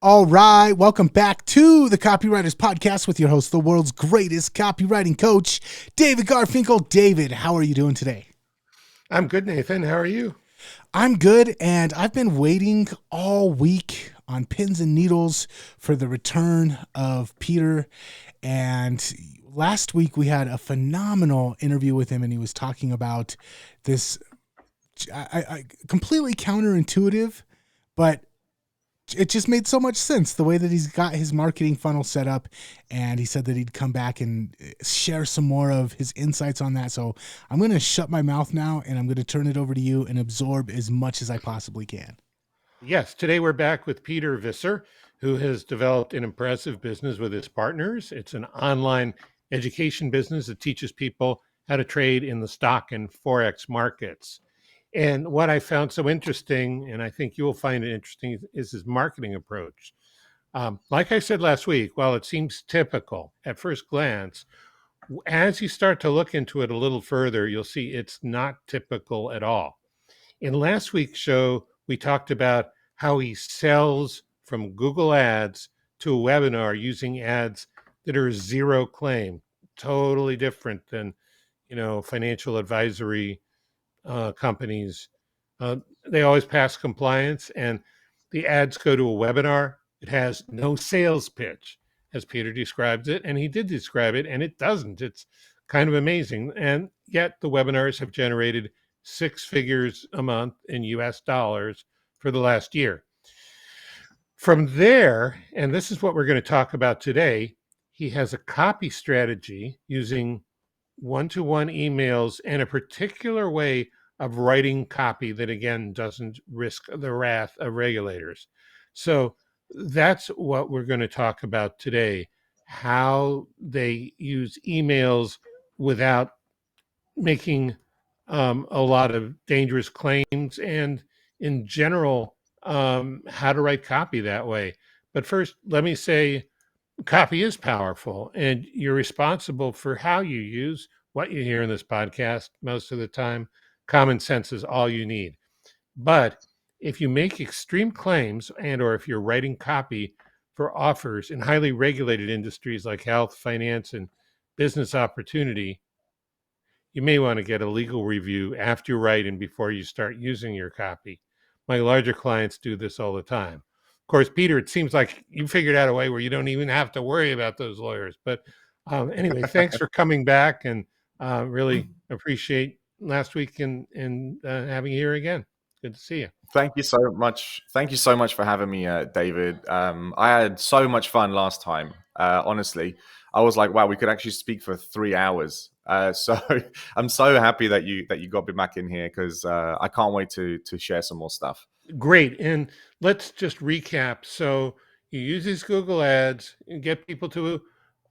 All right, welcome back to the Copywriters Podcast with your host, the world's greatest copywriting coach, David Garfinkel. David, how are you doing today? I'm good, Nathan. How are you? I'm good, and I've been waiting all week on pins and needles for the return of Peter. And last week we had a phenomenal interview with him, and he was talking about this completely counterintuitive, but it just made so much sense the way that he's got his marketing funnel set up. And he said that he'd come back and share some more of his insights on that. So I'm going to shut my mouth now and I'm going to turn it over to you and absorb as much as I possibly can. Yes, today we're back with Peter Visser, who has developed an impressive business with his partners. It's an online education business that teaches people how to trade in the stock and Forex markets. And what I found so interesting, and I think you will find it interesting, is his marketing approach. Like I said last week, while it seems typical at first glance, as you start to look into it a little further, you'll see it's not typical at all. In last week's show, we talked about how he sells from Google Ads to a webinar using ads that are zero claim, totally different than, financial advisory companies. They always pass compliance, and the ads go to a webinar. It has no sales pitch, as Peter describes it, and he did describe it, and it doesn't. It's kind of amazing. And yet the webinars have generated six figures a month in US dollars for the last year. From there, and this is what we're going to talk about today, he has a copy strategy using one-to-one emails and a particular way of writing copy that, again, doesn't risk the wrath of regulators. So that's what we're going to talk about today, how they use emails without making a lot of dangerous claims, and in general, how to write copy that way. But first, let me say copy is powerful, and you're responsible for how you use what you hear in this podcast most of the time. Common sense is all you need. But if you make extreme claims and or if you're writing copy for offers in highly regulated industries like health, finance, and business opportunity, you may want to get a legal review after you write and before you start using your copy. My larger clients do this all the time. Of course, Peter, it seems like you figured out a way where you don't even have to worry about those lawyers. But anyway, thanks for coming back, and really appreciate last week and having you here again. Good to see you. Thank you so much. Thank you so much for having me, David. I had so much fun last time. Honestly, I was like, wow, we could actually speak for 3 hours. So I'm so happy that you got me back in here because I can't wait to share some more stuff. Great. And let's just recap. So you use these Google ads, you get people to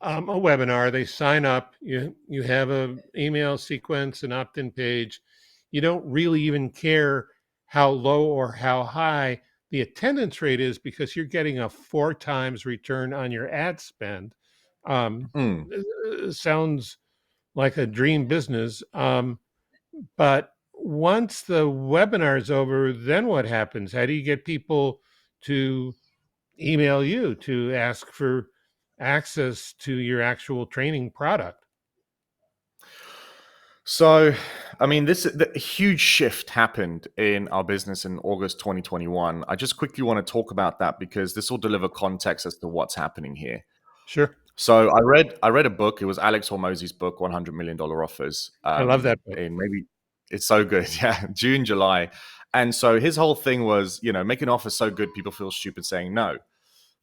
a webinar, they sign up, you have an email sequence, an opt-in page. You don't really even care how low or how high the attendance rate is because you're getting a 4 times return on your ad spend. Mm. Sounds like a dream business. But once the webinar is over, then what happens? How do you get people to email you to ask for access to your actual training product? So, I mean, the huge shift happened in our business in August 2021. I just quickly want to talk about that because this will deliver context as to what's happening here. Sure. So I read a book. It was Alex Hormozi's book, $100 Million Offers. I love that book. In maybe it's so good, yeah, June, July. And so his whole thing was, make an offer so good people feel stupid saying no.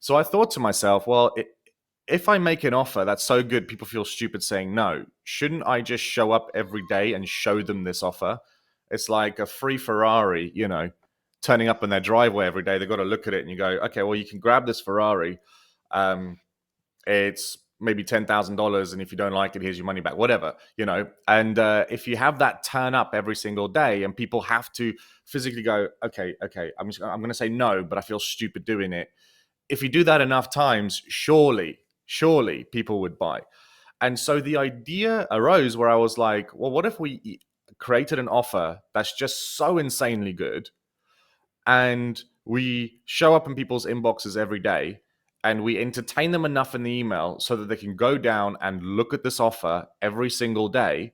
So I thought to myself, well, if I make an offer that's so good people feel stupid saying no, shouldn't I just show up every day and show them this offer? It's like a free Ferrari, turning up in their driveway every day. They've got to look at it and you go, okay, well, you can grab this Ferrari. It's maybe $10,000, and if you don't like it, here's your money back, whatever, And if you have that turn up every single day, and people have to physically go, okay, I'm going to say no, but I feel stupid doing it. If you do that enough times, surely people would buy. And so the idea arose where I was like, well, what if we created an offer that's just so insanely good, and we show up in people's inboxes every day and we entertain them enough in the email so that they can go down and look at this offer every single day,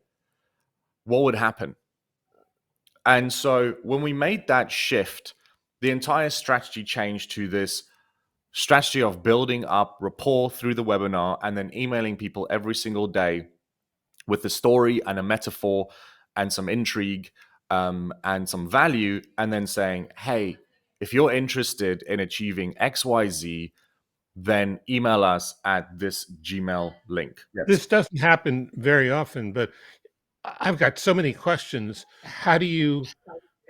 what would happen? And so when we made that shift, the entire strategy changed to this strategy of building up rapport through the webinar and then emailing people every single day with a story and a metaphor and some intrigue and some value, and then saying, hey, if you're interested in achieving XYZ, then email us at this Gmail link. Yes. This doesn't happen very often, but I've got so many questions. How do you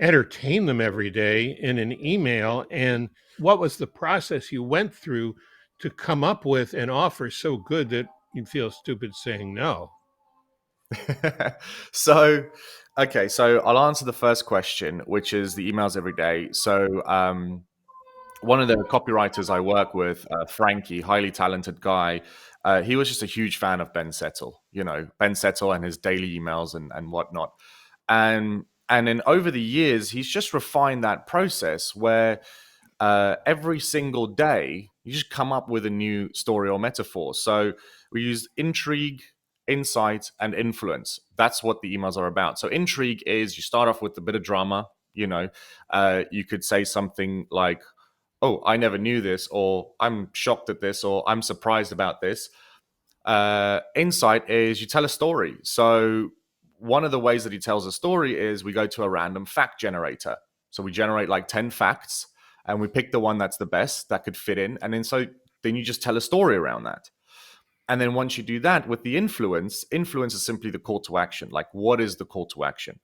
entertain them every day in an email? And what was the process you went through to come up with an offer so good that you feel stupid saying no? So I'll answer the first question, which is the emails every day. So one of the copywriters I work with, Frankie, highly talented guy, he was just a huge fan of Ben Settle, Ben Settle and his daily emails and whatnot. And then over the years, he's just refined that process where every single day, you just come up with a new story or metaphor. So we use intrigue, insight, and influence. That's what the emails are about. So intrigue is you start off with a bit of drama. You could say something like, oh, I never knew this, or I'm shocked at this, or I'm surprised about this. Insight is you tell a story. So one of the ways that he tells a story is we go to a random fact generator. So we generate like 10 facts and we pick the one that's the best that could fit in. And then you just tell a story around that. And then once you do that with the influence is simply the call to action. Like, what is the call to action?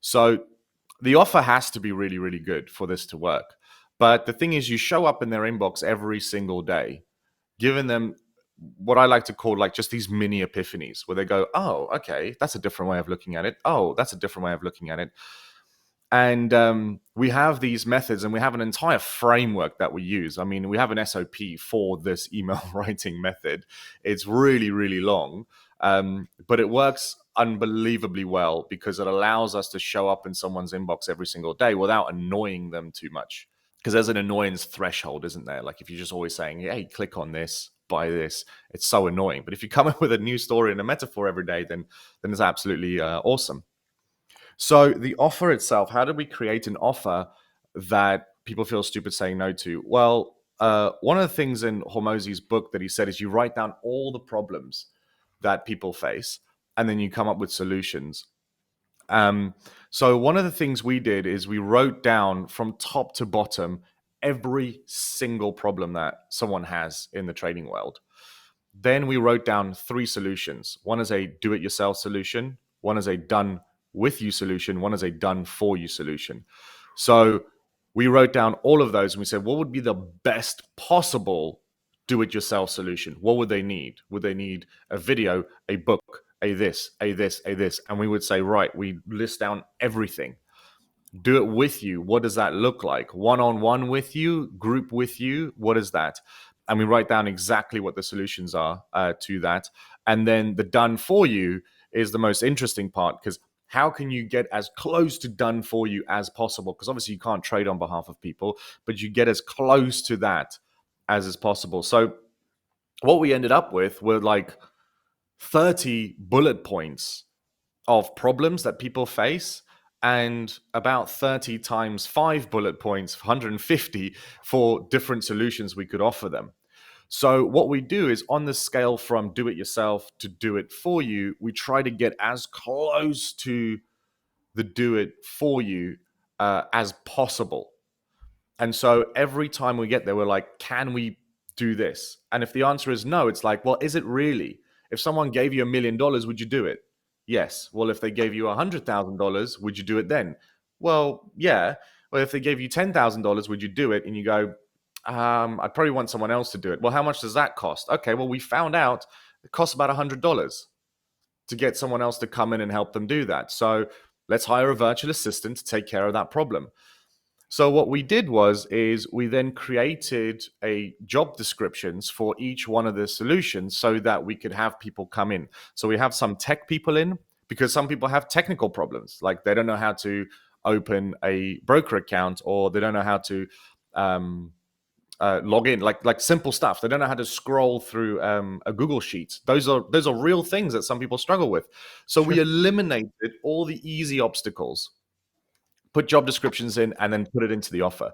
So the offer has to be really, really good for this to work. But the thing is, you show up in their inbox every single day, giving them what I like to call like just these mini epiphanies where they go, oh, okay, that's a different way of looking at it. Oh, that's a different way of looking at it. And we have these methods and we have an entire framework that we use. I mean, we have an SOP for this email writing method. It's really, really long, but it works unbelievably well because it allows us to show up in someone's inbox every single day without annoying them too much. Because there's an annoyance threshold, isn't there? Like if you're just always saying, hey, click on this, buy this, it's so annoying. But if you come up with a new story and a metaphor every day, then it's absolutely awesome. So the offer itself, how do we create an offer that people feel stupid saying no to? Well, one of the things in Hormozi's book that he said is you write down all the problems that people face, and then you come up with solutions. So one of the things we did is we wrote down from top to bottom every single problem that someone has in the trading world. Then we wrote down 3 solutions. One is a do-it-yourself solution. One is a done-with-you solution. One is a done-for-you solution. So we wrote down all of those and we said, what would be the best possible do-it-yourself solution? What would they need? Would they need a video, a book, a this, a this, a this? And we would say, right, we list down everything. Do it with you. What does that look like? One-on-one with you, group with you. What is that? And we write down exactly what the solutions are to that. And then the done for you is the most interesting part, because how can you get as close to done for you as possible? Because obviously you can't trade on behalf of people, but you get as close to that as is possible. So what we ended up with were like 30 bullet points of problems that people face, and about 30 times 5 bullet points, 150 for different solutions we could offer them. So what we do is on the scale from do it yourself to do it for you, we try to get as close to the do it for you as possible. And so every time we get there, we're like, can we do this? And if the answer is no, it's like, well, is it really? If someone gave you $1 million, would you do it? Yes. Well, if they gave you $100,000, would you do it then? Well, yeah. Well, if they gave you $10,000, would you do it? And you go, I'd probably want someone else to do it. Well, how much does that cost? Okay, well, we found out it costs about $100 to get someone else to come in and help them do that. So let's hire a virtual assistant to take care of that problem. So what we did is we then created a job descriptions for each one of the solutions so that we could have people come in. So we have some tech people in, because some people have technical problems. Like they don't know how to open a broker account, or they don't know how to log in, like simple stuff. They don't know how to scroll through a Google Sheet. Those are real things that some people struggle with. So we eliminated all the easy obstacles, put job descriptions in, and then put it into the offer.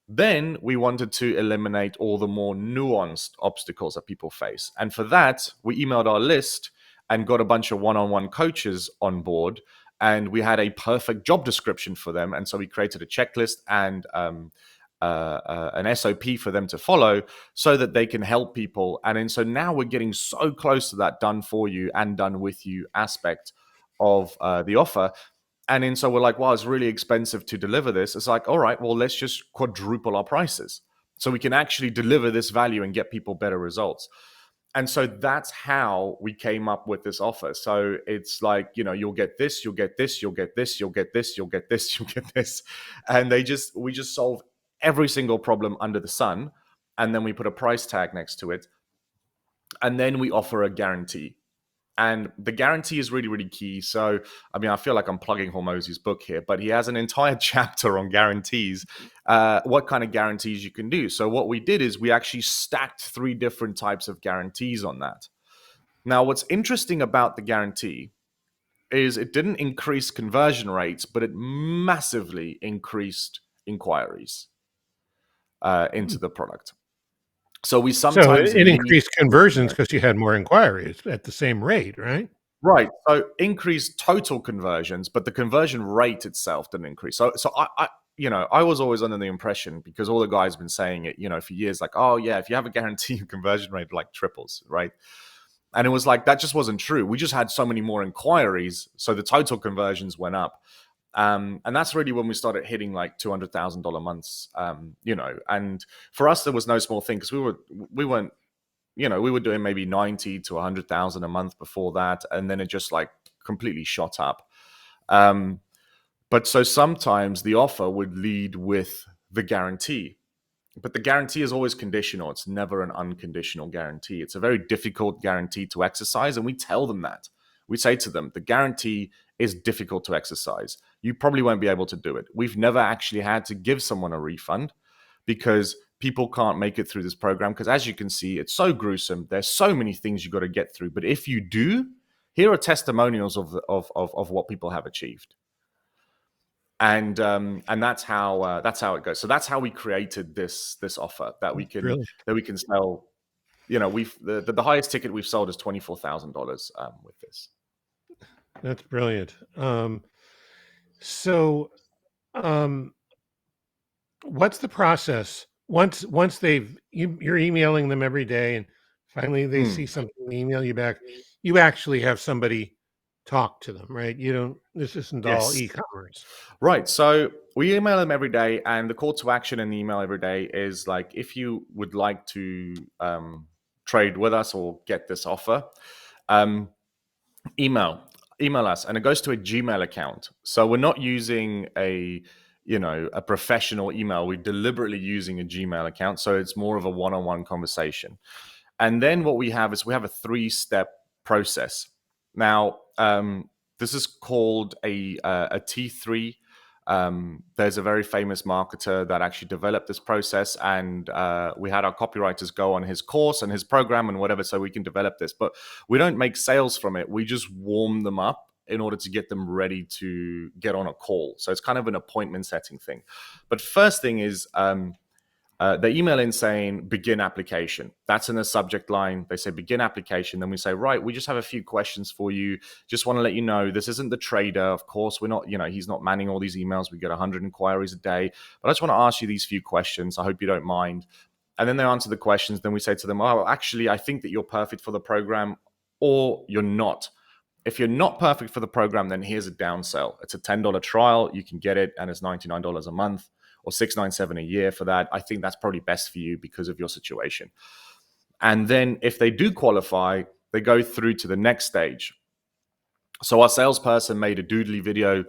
Then we wanted to eliminate all the more nuanced obstacles that people face. And for that, we emailed our list and got a bunch of one-on-one coaches on board. And we had a perfect job description for them. And so we created a checklist and an SOP for them to follow so that they can help people. And then so now we're getting so close to that done for you and done with you aspect of the offer. And then so we're like, well, it's really expensive to deliver this. It's like, all right, well, let's just quadruple our prices so we can actually deliver this value and get people better results. And so that's how we came up with this offer. So it's like, you'll get this, you'll get this, you'll get this, you'll get this, you'll get this, you'll get this. And we just solve every single problem under the sun. And then we put a price tag next to it. And then we offer a guarantee. And the guarantee is really, really key. So, I mean, I feel like I'm plugging Hormozi's book here, but he has an entire chapter on guarantees, what kind of guarantees you can do. So what we did is we actually stacked 3 different types of guarantees on that. Now, what's interesting about the guarantee is it didn't increase conversion rates, but it massively increased inquiries into the product. So we sometimes it increased conversions because you had more inquiries at the same rate, right? Right. So increased total conversions, but the conversion rate itself didn't increase. So I was always under the impression, because all the guys have been saying it, for years, like, oh yeah, if you have a guarantee, your conversion rate like triples, right? And it was like, that just wasn't true. We just had so many more inquiries, so the total conversions went up. And that's really when we started hitting like $200,000 months, and for us, there was no small thing, because we weren't, we were doing maybe 90 to 100,000 a month before that. And then it just like completely shot up. But so sometimes the offer would lead with the guarantee, but the guarantee is always conditional. It's never an unconditional guarantee. It's a very difficult guarantee to exercise. And we tell them that. We say to them, the guarantee is difficult to exercise. You probably won't be able to do it. We've never actually had to give someone a refund because people can't make it through this program. Because as you can see, it's so gruesome. There's so many things you got to get through. But if you do, here are testimonials of what people have achieved. And that's how it goes. So that's how we created this offer that we can sell. The highest ticket we've sold is $24,000 with this. That's brilliant. What's the process once you're emailing them every day, and finally they see something, they email you back? You actually have somebody talk to them, right? This isn't all e-commerce. Right. So we email them every day, and the call to action in the email every day is like, if you would like to trade with us or get this offer, email us, and it goes to a Gmail account. So we're not using a professional email. We're deliberately using a Gmail account. So it's more of a one-on-one conversation. And then what we have is we have a 3-step process. Now, this is called a T3. There's a very famous marketer that actually developed this process, and we had our copywriters go on his course and his program and whatever, so we can develop this. But we don't make sales from it. We just warm them up in order to get them ready to get on a call. So it's kind of an appointment setting thing. But first thing is they email in saying begin application. That's in the subject line. They say begin application. Then we say, right, we just have a few questions for you. Just want to let you know, this isn't the trader. Of course, we're not, he's not manning all these emails. We get 100 inquiries a day. But I just want to ask you these few questions. I hope you don't mind. And then they answer the questions. Then we say to them, oh, actually, I think that you're perfect for the program, or you're not. If you're not perfect for the program, then here's a downsell. It's a $10 trial. You can get it, and it's $99 a month, or $697 a year for that. I think that's probably best for you because of your situation. And then if they do qualify, they go through to the next stage. So our salesperson made a doodly video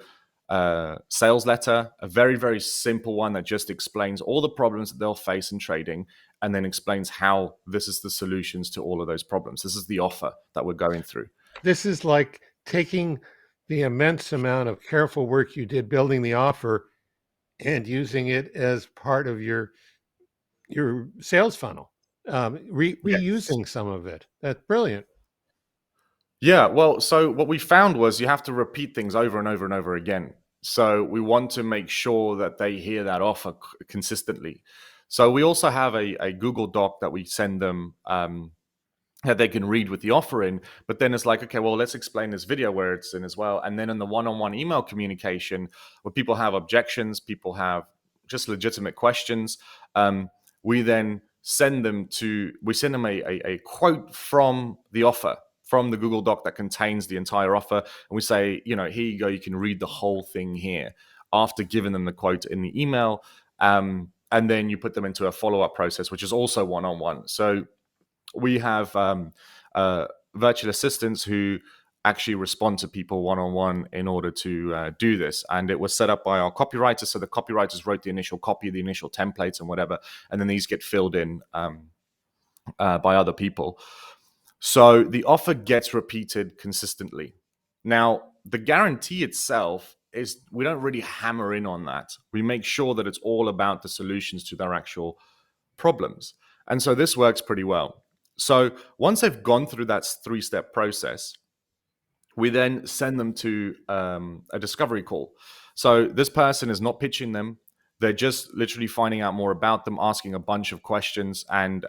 sales letter, a very, very simple one that just explains all the problems that they'll face in trading, and then explains how this is the solutions to all of those problems. This is the offer that we're going through. This is like taking the immense amount of careful work you did building the offer and using it as part of your sales funnel, Yes. reusing some of it. That's brilliant. Yeah, well, so what we found was you have to repeat things over and over and over again. So we want to make sure that they hear that offer consistently. So we also have a Google Doc that we send them that they can read with the offer in. But then it's like, okay, well, let's explain this video where it's in as well. And then in the one-on-one email communication, where people have objections, people have just legitimate questions, we then send them a quote from the offer, from the Google Doc that contains the entire offer. And we say, here you go, you can read the whole thing here after giving them the quote in the email. And then you put them into a follow-up process, which is also one-on-one. So we have virtual assistants who actually respond to people one-on-one in order to do this. And it was set up by our copywriters. So the copywriters wrote the initial copy, the initial templates and whatever, and then these get filled in by other people. So the offer gets repeated consistently. Now, the guarantee itself is we don't really hammer in on that. We make sure that it's all about the solutions to their actual problems. And so this works pretty well. So once they've gone through that 3-step process, we then send them to a discovery call. So this person is not pitching them. They're just literally finding out more about them, asking a bunch of questions. And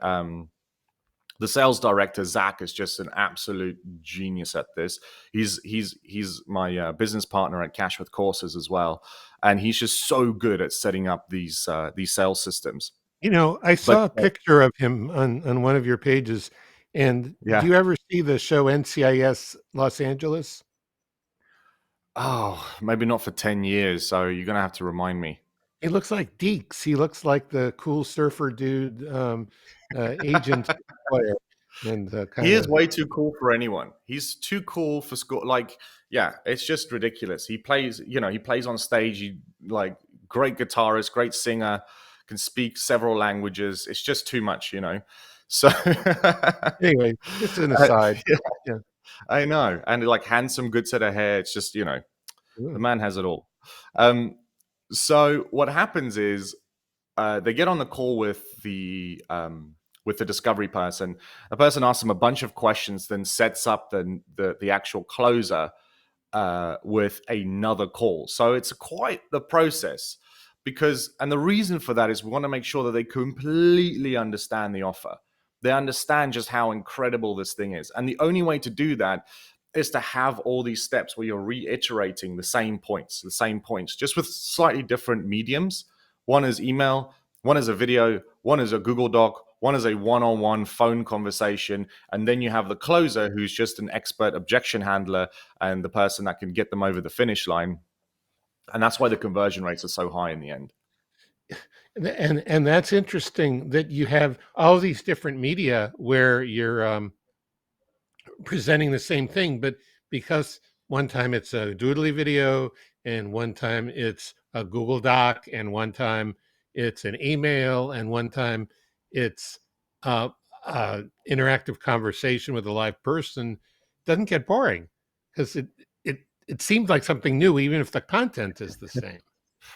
the sales director, Zach, is just an absolute genius at this. He's my business partner at Cash with Courses as well. And he's just so good at setting up these sales systems. I But saw a picture of him on one of your pages. And do yeah. you ever see the show NCIS Los Angeles? Oh, maybe not for 10 years. So you're going to have to remind me. He looks like Deeks. He looks like the cool surfer dude, agent player, and He kind is of. way too cool for anyone. He's too cool for school. Like, yeah, it's just ridiculous. He plays on stage. He like great guitarist, great singer, can speak several languages. It's just too much. So Anyway, just an aside. yeah, Yeah. I know. And like handsome, good set of hair. It's just, the Ooh. man has it all. So what happens is they get on the call with the discovery person. The person asks them a bunch of questions, then sets up the actual closer with another call. So it's quite the process and the reason for that is we want to make sure that they completely understand the offer. They understand just how incredible this thing is. And the only way to do that is to have all these steps where you're reiterating the same points, just with slightly different mediums. One is email, one is a video, one is a Google Doc, one is a one-on-one phone conversation, and then you have the closer who's just an expert objection handler and the person that can get them over the finish line. And that's why the conversion rates are so high in the end. And that's interesting that you have all these different media where you're presenting the same thing, but because one time it's a doodly video, and one time it's a Google Doc, and one time it's an email, and one time it's uh, interactive conversation with a live person, doesn't get boring because it seems like something new, even if the content is the same.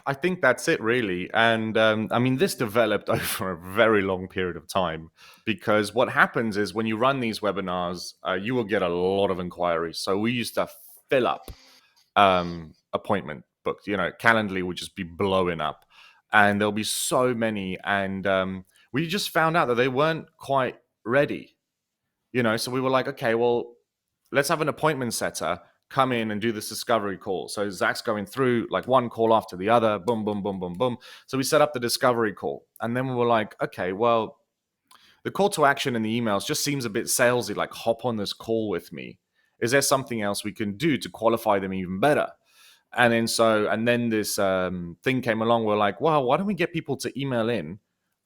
I think that's it, really. And I mean, this developed over a very long period of time because what happens is when you run these webinars, you will get a lot of inquiries. So we used to fill up appointment booked. Calendly would just be blowing up, and there'll be so many. And we just found out that they weren't quite ready. So we were like, okay, well, let's have an appointment setter come in and do this discovery call. So Zach's going through like one call after the other, boom, boom, boom, boom, boom. So we set up the discovery call. And then we were like, okay, well, the call to action in the emails just seems a bit salesy, like hop on this call with me. Is there something else we can do to qualify them even better? And then this thing came along. We're like, well, why don't we get people to email in,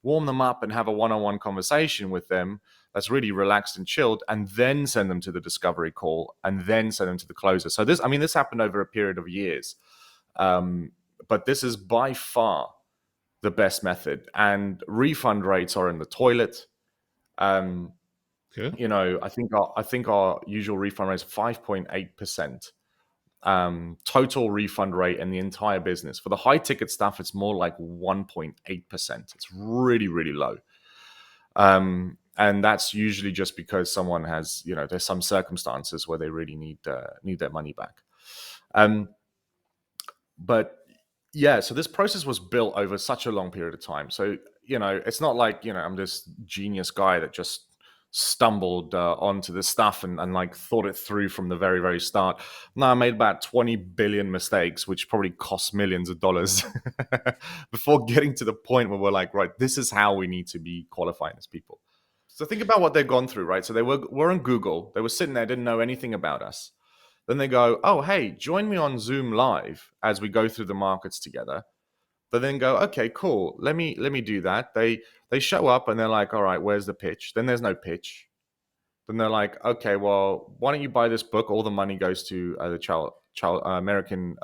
warm them up and have a one-on-one conversation with them that's really relaxed and chilled, and then send them to the discovery call and then send them to the closer. So this happened over a period of years. But this is by far the best method, and refund rates are in the toilet. Good. I think our usual refund rate is 5.8%. total refund rate in the entire business. For the high ticket stuff, it's more like 1.8%. It's really, really low. And that's usually just because someone has, there's some circumstances where they really need their money back. But yeah, so this process was built over such a long period of time. So, it's not like, I'm this genius guy that just stumbled onto this stuff and like thought it through from the very, very start. No, I made about 20 billion mistakes, which probably cost millions of dollars before getting to the point where we're like, right, this is how we need to be qualifying as people. So think about what they've gone through, right? So they were on Google. They were sitting there, didn't know anything about us. Then they go, oh, hey, join me on Zoom Live as we go through the markets together. They then go, okay, cool. Let me do that. They show up and they're like, all right, where's the pitch? Then there's no pitch. Then they're like, okay, well, why don't you buy this book? All the money goes to the American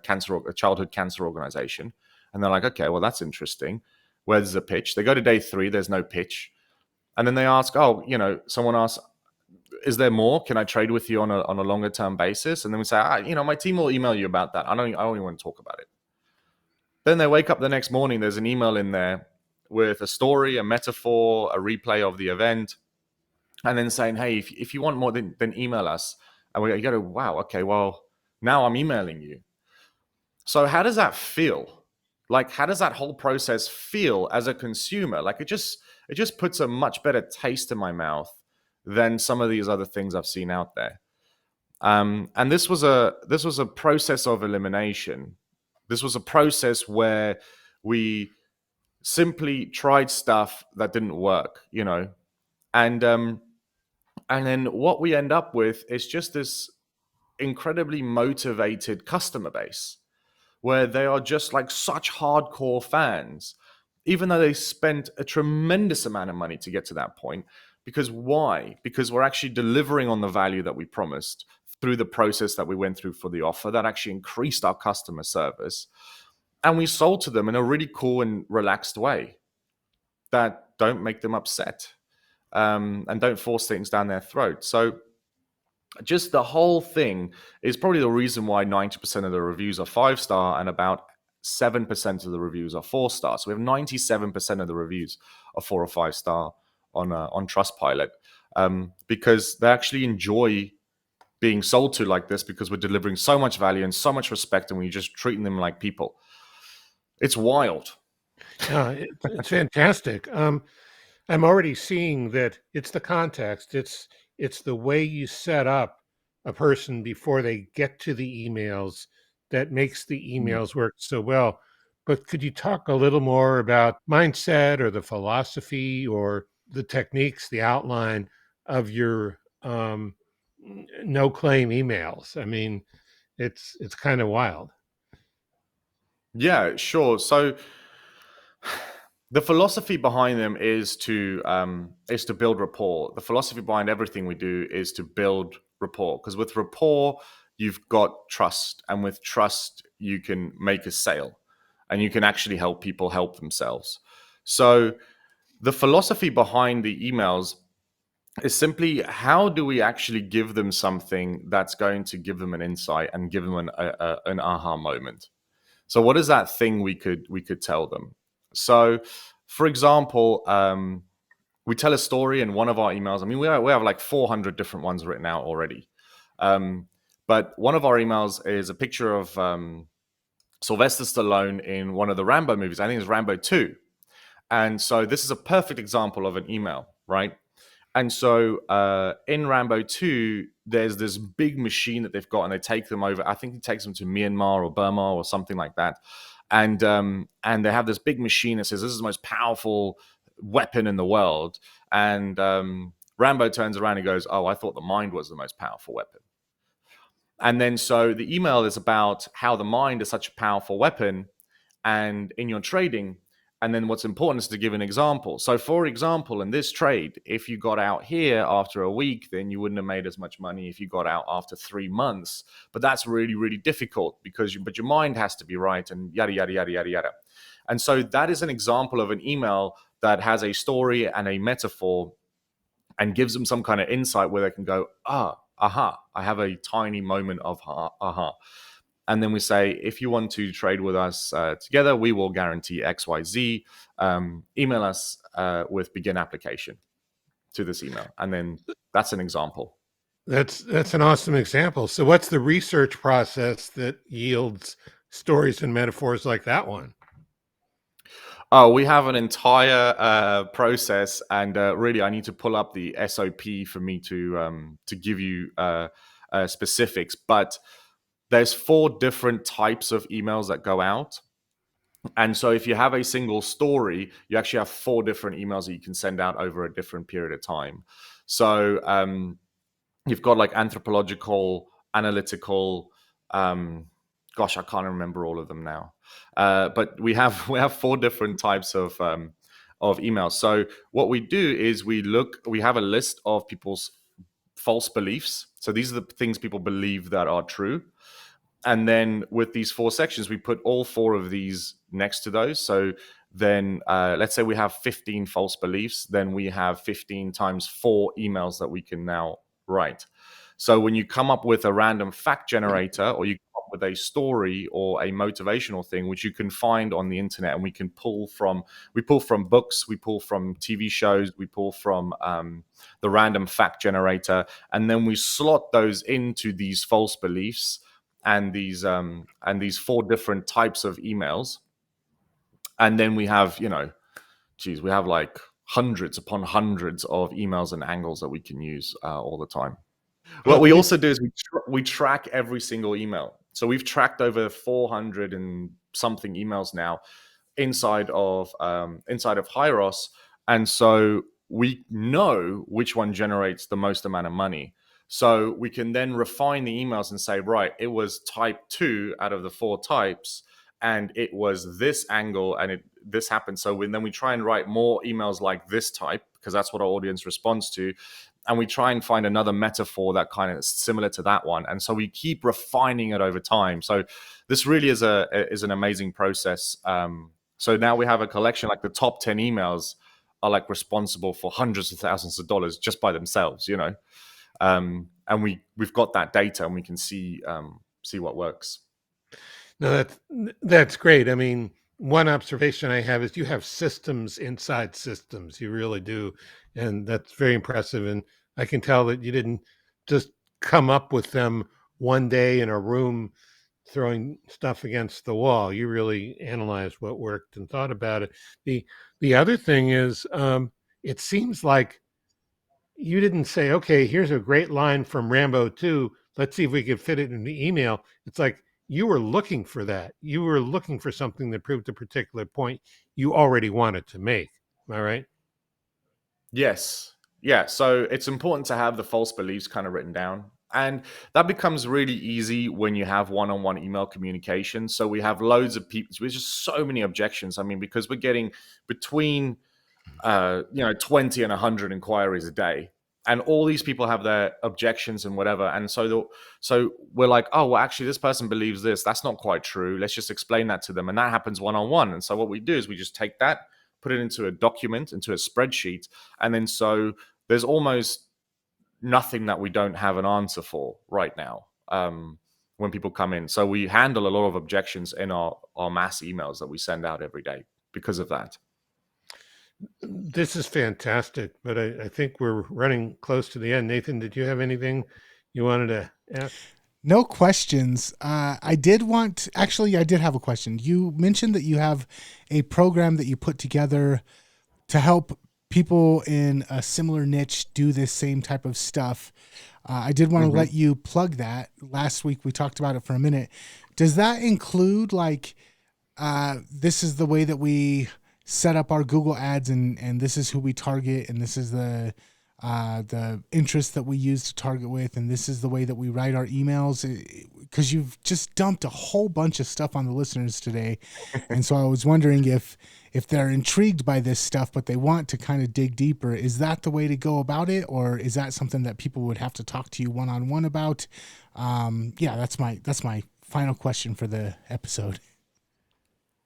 Childhood Cancer Organization. And they're like, okay, well, that's interesting. Where's the pitch? They go to day 3. There's no pitch. And then they ask, someone asks, is there more? Can I trade with you on a longer term basis? And then we say, my team will email you about that. I don't even want to talk about it. Then they wake up the next morning. There's an email in there with a story, a metaphor, a replay of the event, and then saying, hey, if you want more, then email us. And we go, wow, okay, well, now I'm emailing you. So how does that feel? Like, how does that whole process feel as a consumer? Like, it just puts a much better taste in my mouth than some of these other things I've seen out there. And this was a process of elimination. This was a process where we simply tried stuff that didn't work, and then what we end up with is just this incredibly motivated customer base where they are just like such hardcore fans, even though they spent a tremendous amount of money to get to that point. Because why? Because we're actually delivering on the value that we promised through the process that we went through for the offer that actually increased our customer service. And we sold to them in a really cool and relaxed way that don't make them upset and don't force things down their throat. So just the whole thing is probably the reason why 90% of the reviews are 5-star and about 7% of the reviews are 4-star. So we have 97% of the reviews are 4 or 5-star on Trustpilot because they actually enjoy being sold to like this because we're delivering so much value and so much respect and we're just treating them like people. It's wild. Yeah, it's fantastic. I'm already seeing that it's the context. It's the way you set up a person before they get to the emails that makes the emails work so well. But could you talk a little more about mindset or the philosophy or the techniques, the outline of your no claim emails? I mean, it's kind of wild. Yeah, sure. So the philosophy behind them is to build rapport. The philosophy behind everything we do is to build rapport, because with rapport, you've got trust, and with trust, you can make a sale, and you can actually help people help themselves. So the philosophy behind the emails is simply, how do we actually give them something that's going to give them an insight and give them an aha moment? So what is that thing we could tell them? So, for example, we tell a story in one of our emails. I mean, we have like 400 different ones written out already. But one of our emails is a picture of Sylvester Stallone in one of the Rambo movies. I think it's Rambo 2. And so this is a perfect example of an email, right? And so in Rambo 2, there's this big machine that they've got, and they take them over. I think he takes them to Myanmar or Burma or something like that. And they have this big machine that says, this is the most powerful weapon in the world. And Rambo turns around and goes, oh, I thought the mind was the most powerful weapon. And then so the email is about how the mind is such a powerful weapon and in your trading. And then what's important is to give an example. So for example, in this trade, if you got out here after a week, then you wouldn't have made as much money if you got out after 3 months. But that's really, really difficult because your mind has to be right and yada, yada, yada, yada, yada. And so that is an example of an email that has a story and a metaphor and gives them some kind of insight where they can go, aha. I have a tiny moment of aha. And then we say, if you want to trade with us together, we will guarantee XYZ. Email us with begin application to this email. And then that's an example. That's an awesome example. So what's the research process that yields stories and metaphors like that one? Oh, we have an entire process, and really, I need to pull up the SOP for me to give you specifics. But there's 4 different types of emails that go out. And so if you have a single story, you actually have 4 different emails that you can send out over a different period of time. So you've got like anthropological, analytical, gosh, I can't remember all of them now. But we have 4 different types of emails. So what we do is we have a list of people's false beliefs. So these are the things people believe that are true. And then with these 4 sections, we put all 4 of these next to those. So then let's say we have 15 false beliefs, then we have 15 times 4 emails that we can now write. So when you come up with a random fact generator, or you come up with a story or a motivational thing, which you can find on the internet, and we pull from books, we pull from TV shows, we pull from the random fact generator, and then we slot those into these false beliefs and these 4 different types of emails. And then we have, we have like hundreds upon hundreds of emails and angles that we can use all the time. What we also do is we track every single email. So we've tracked over 400 and something emails now inside of Hyros, and so we know which one generates the most amount of money. So we can then refine the emails and say, right, it was type 2 out of the 4 types, and it was this angle, and this happened. So then we try and write more emails like this type, because that's what our audience responds to. And we try and find another metaphor that kind of is similar to that one. And so we keep refining it over time. So this really is an amazing process. So now we have a collection, like the top 10 emails are like responsible for hundreds of thousands of dollars just by themselves, and we've got that data, and we can see what works. No, that's great. I mean, one observation I have is you have systems inside systems. You really do. And that's very impressive. And I can tell that you didn't just come up with them one day in a room throwing stuff against the wall. You really analyzed what worked and thought about it. The other thing is, it seems like you didn't say, okay, here's a great line from Rambo 2. Let's see if we can fit it in the email. It's like you were looking for that. You were looking for something that proved a particular point you already wanted to make. Am I right? Yes. Yeah. So it's important to have the false beliefs kind of written down. And that becomes really easy when you have one-on-one email communication. So we have loads of people. There's just so many objections. I mean, because we're getting between 20 and 100 inquiries a day, and all these people have their objections and whatever. And so we're like, oh, well, actually, this person believes this. That's not quite true. Let's just explain that to them. And that happens one-on-one. And so what we do is we just take that, put it into a document, into a spreadsheet. And then so there's almost nothing that we don't have an answer for right now when people come in. So we handle a lot of objections in our mass emails that we send out every day because of that. This is fantastic, but I think we're running close to the end. Nathan, did you have anything you wanted to ask? No questions. I did have a question. You mentioned that you have a program that you put together to help people in a similar niche do this same type of stuff. I did want to let you plug that. Last week we talked about it for a minute. Does that include this is the way that we set up our Google ads, and this is who we target, and this is the interest that we use to target with, and this is the way that we write our emails? Because you've just dumped a whole bunch of stuff on the listeners today. And so I was wondering if they're intrigued by this stuff, but they want to kind of dig deeper, is that the way to go about it? Or is that something that people would have to talk to you one-on-one about? That's my final question for the episode.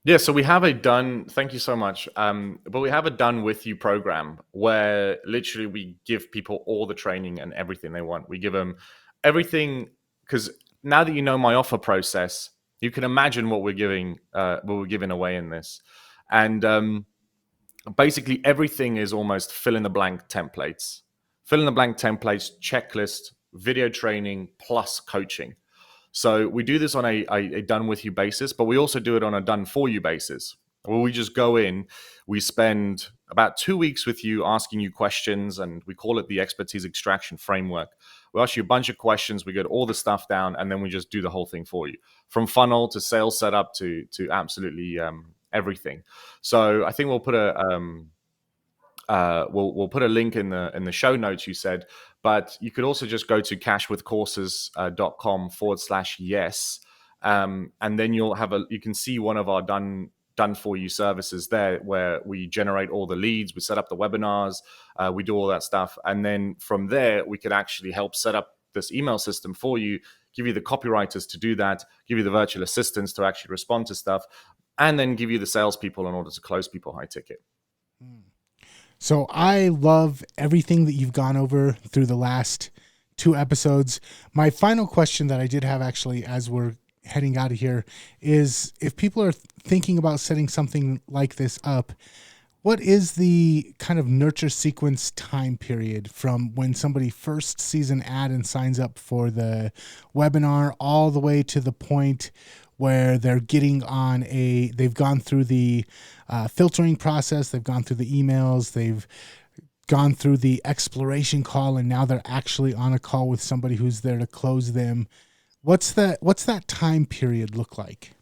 Yeah, so we have a done, thank you so much. But we have a done with you program where literally we give people all the training and everything they want. We give them everything, because now that you know my offer process, you can imagine what we're giving away in this. And basically everything is almost fill in the blank templates. Fill in the blank templates, checklist, video training, plus coaching. So we do this on a done with you basis, but we also do it on a done for you basis, where we just go in, we spend about 2 weeks with you asking you questions, and we call it the expertise extraction framework. We ask you a bunch of questions, we get all the stuff down, and then we just do the whole thing for you, from funnel to sales setup to absolutely everything. So I think we'll put we'll put a link in the show notes, you said, but you could also just go to cashwithcourses.com/yes, and then you can see one of our done for you services there, where we generate all the leads, we set up the webinars, we do all that stuff, and then from there we could actually help set up this email system for you, give you the copywriters to do that, give you the virtual assistants to actually respond to stuff, and then give you the salespeople in order to close people high ticket. So I love everything that you've gone over through the last 2 episodes. My final question that I did have, actually, as we're heading out of here, is if people are thinking about setting something like this up, what is the kind of nurture sequence time period from when somebody first sees an ad and signs up for the webinar all the way to the point where they're they've gone through the filtering process, they've gone through the emails, they've gone through the exploration call, and now they're actually on a call with somebody who's there to close them? What's that time period look like?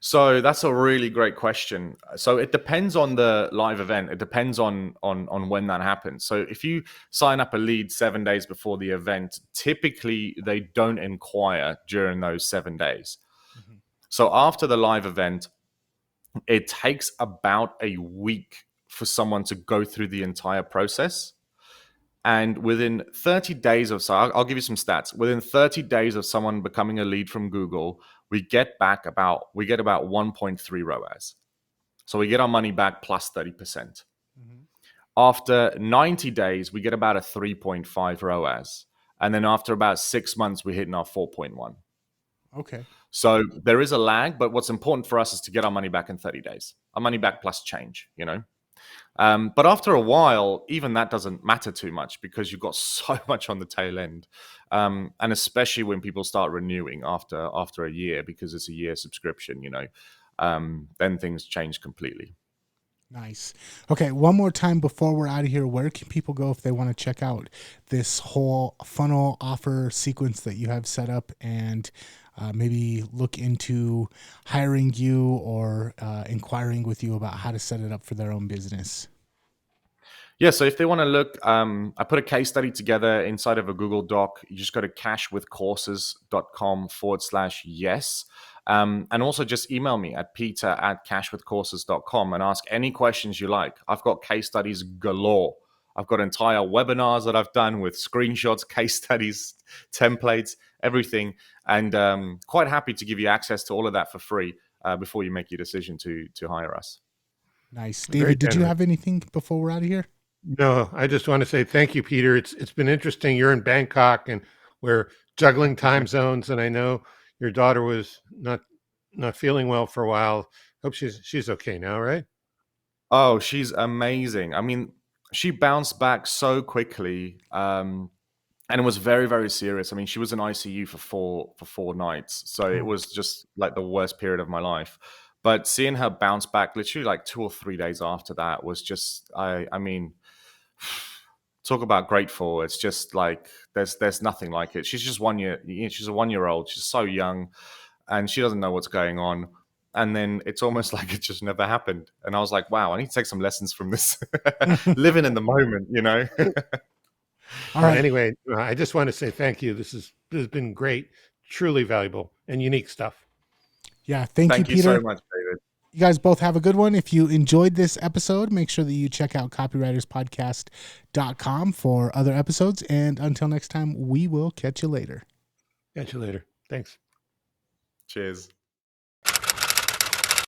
So that's a really great question. So it depends on the live event. It depends on when that happens. So if you sign up a lead 7 days before the event, typically they don't inquire during those 7 days. Mm-hmm. So after the live event, it takes about a week for someone to go through the entire process. And within 30 days of, so I'll give you some stats. Within 30 days of someone becoming a lead from Google, we get about 1.3 ROAS. So we get our money back plus 30%. Mm-hmm. After 90 days, we get about a 3.5 ROAS. And then after about 6 months, we're hitting our 4.1. Okay. So there is a lag, but what's important for us is to get our money back in 30 days. Our money back plus change, But after a while, even that doesn't matter too much because you've got so much on the tail end. And especially when people start renewing after a year, because it's a year subscription, then things change completely. Nice. Okay, one more time before we're out of here, where can people go if they want to check out this whole funnel offer sequence that you have set up, and maybe look into hiring you or inquiring with you about how to set it up for their own business? Yeah, so if they want to look, I put a case study together inside of a Google Doc. You just go to cashwithcourses.com/yes. And also just email me at peter@cashwithcourses.com and ask any questions you like. I've got case studies galore. I've got entire webinars that I've done with screenshots, case studies, templates, everything. And quite happy to give you access to all of that for free before you make your decision to hire us. Nice. David, did you have anything before we're out of here? No, I just want to say thank you, Peter. It's been interesting. You're in Bangkok and we're juggling time zones, and I know your daughter was not feeling well for a while. Hope she's okay now, right? Oh, she's amazing. I mean, she bounced back so quickly, and it was very, very serious. I mean, she was in ICU for 4 nights, so it was just like the worst period of my life. But seeing her bounce back, literally like 2 or 3 days after that, was just, I mean, talk about grateful. It's just like there's nothing like it. She's just 1 year. She's a 1-year-old. She's so young, and she doesn't know what's going on. And then it's almost like it just never happened. And I was like, wow, I need to take some lessons from this. Living in the moment, All right. Anyway, I just want to say thank you. This has been great, truly valuable and unique stuff. Yeah, thank you, Peter. So much, David. You guys both have a good one. If you enjoyed this episode, make sure that you check out copywriterspodcast.com for other episodes. And until next time, we will catch you later. Catch you later. Thanks. Cheers.